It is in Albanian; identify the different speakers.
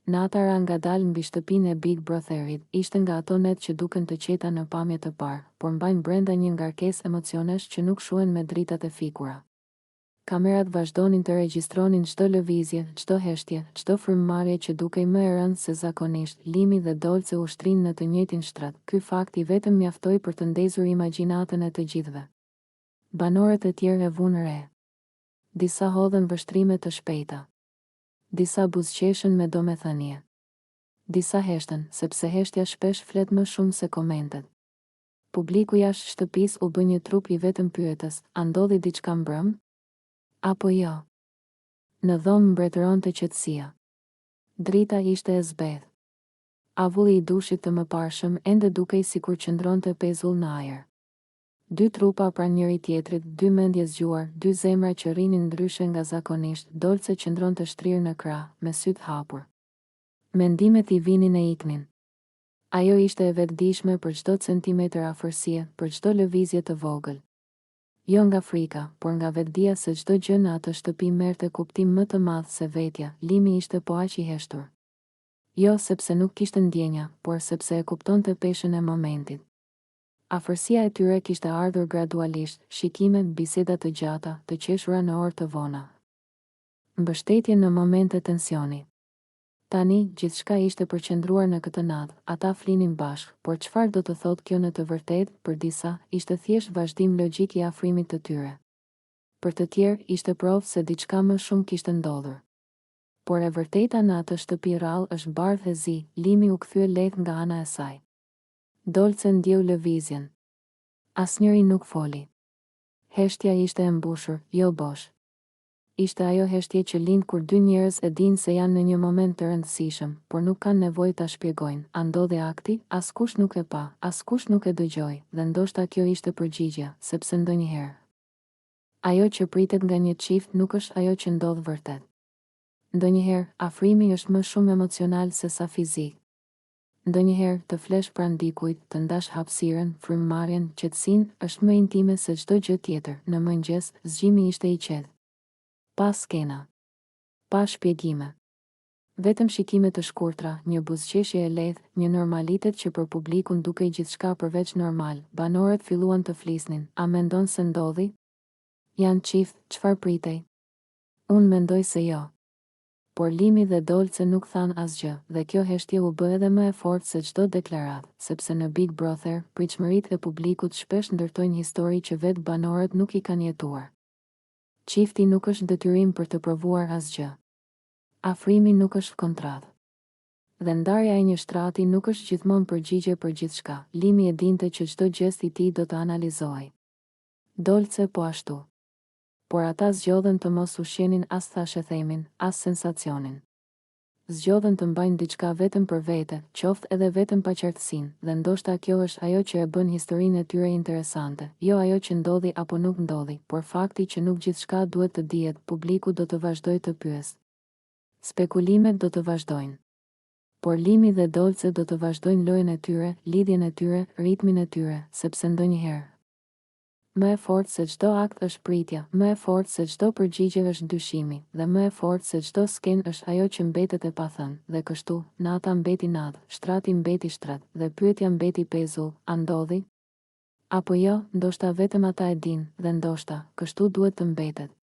Speaker 1: Nata ra ngadalë mbi shtëpinë e Big Brotherit, ishte nga ato net që duken të qeta në pamje të parë, por mbajnë brenda një ngarkesë emocionesh që nuk shuhen me dritat e fikura. Kamerat vazhdonin të regjistronin çdo lëvizje, çdo heshtje, çdo frymëmarrje që dukej më e rëndë se zakonisht. Limi dhe Dolce ushtrinë në të njëjtin shtrat. Ky fakt i vetëm mjaftoi për të ndezur imagjinatën e të gjithëve. Banorët e tjerë e vunë re. Disa hodhen vështrime të shpejta. Disa buzëqeshën me domethënie. Disa heshtën, sepse heshtja shpesh flet më shumë se komentet. Publiku jashtë shtëpisë u bë një trup i vetëm pyetës, a ndodhi diçka mbrëm? Apo jo? Në dhomë mbretëronte qetësia. Drita ishte e zbedh. Avulli i dushit të mëparshëm ende dukej sikur qëndronte pezull në ajër. Dy trupa pranë njëri tjetrit, dy mendje zgjuar, dy zemra që rrinin ndryshe nga zakonisht. Dolce qëndronte shtrirë në krah, me sytë hapur. Mendimet i vinin e iknin. Ajo ishte e vetëdijshme për çdo centimetër afërsie, për çdo lëvizje të vogël. Jo nga frika, por nga vetdia se çdo gjë në atë shtëpi merrte kuptim më të madh se vetja. Limi ishte po aq i heshtur. Jo sepse nuk kishte ndjenja, por sepse e kuptonte peshën e momentit. Afërsia e tyre kishte ardhur gradualisht, shikime, biseda të gjata, të qeshura në orë të vona. Mbështetje në momente tensioni. Tani, gjithçka ishte përqendruar në këtë natë, ata flinin bashkë, por çfarë do të thotë kjo në të vërtetë? Për disa, ishte thjesht vazhdim logjik i afrimit të tyre. Për të tjerë, ishte provë se diçka më shumë kishte ndodhur. Por e vërteta në atë shtëpi rrallë është bardhë e zi. Limi u kthye lehtë nga ana e saj. Dolce ndjeu lëvizjen. Asnjëri nuk foli. Heshtja ishte e mbushur, jo bosh. Ishte ajo heshtje që lind kur dy njerëz e dinë se janë në një moment të rëndësishëm, por nuk kanë nevojë ta shpjegojnë. A ndodhi akti? Askush nuk e pa, askush nuk e dëgjoi, dhe ndoshta kjo ishte përgjigjja, sepse ndonjëherë ajo që pritet nga një çift nuk është ajo që ndodh vërtet. Ndonjëherë afrimi është më shumë emocional se sa fizik. Ndonjëherë të flesh pranë dikujt, të ndash hapësirën, frymëmarrjen, qetësinë është më intime se çdo gjë tjetër. Në mëngjes, zgjimi ishte i qetë. Pa skena. Pa shpjegime. Vetëm shikime të shkurtra, një buzëqeshje e lehtë, një normalitet që për publikun dukej gjithçka përveç normal. Banorët filluan të flisnin. A mendon se ndodhi? Janë çift, çfarë pritej? Unë mendoj se jo. Por Limi dhe Dolce nuk than asgjë, dhe kjo heshtje u bë edhe më e fortë se çdo deklaratë, sepse në Big Brother, pritshmëritë e publikut shpesh ndërtojnë histori që vetë banorët nuk i kanë jetuar. Çifti nuk është detyrim për të provuar asgjë. Afrimi nuk është kontratë. Dhe ndarja e një shtrati nuk është gjithmonë përgjigje për gjithçka. Limi e dinte që çdo gest i tij do të analizohej. Dolce po ashtu. Por ata zgjodhen të mos ushqenin as thashethemin, as sensacionin. Zgjodhen të mbajnë diçka vetëm për vete, qoftë edhe vetëm paqartësinë, dhe ndoshta kjo është ajo që e bën historinë e tyre interesante. Jo ajo që ndodhi apo nuk ndodhi, por fakti që nuk gjithçka duhet të dihet. Publiku do të vazhdojë të pyesë. Spekulimet do të vazhdojnë. Por Limi dhe Dolce do të vazhdojnë lojën e tyre, lidhjen e tyre, ritmin e tyre, sepse ndonjëherë më e fortë se çdo akt është pritja, më e fortë se çdo përgjigje është dyshimi, dhe më e fortë se çdo skenë është ajo që mbetet e pathënë. Dhe kështu, nata mbeti natë, shtrati mbeti shtrat, dhe pyetja mbeti pezull, a ndodhi? Apo jo, ndoshta vetëm ata e dinë, dhe ndoshta, kështu duhet të mbetet.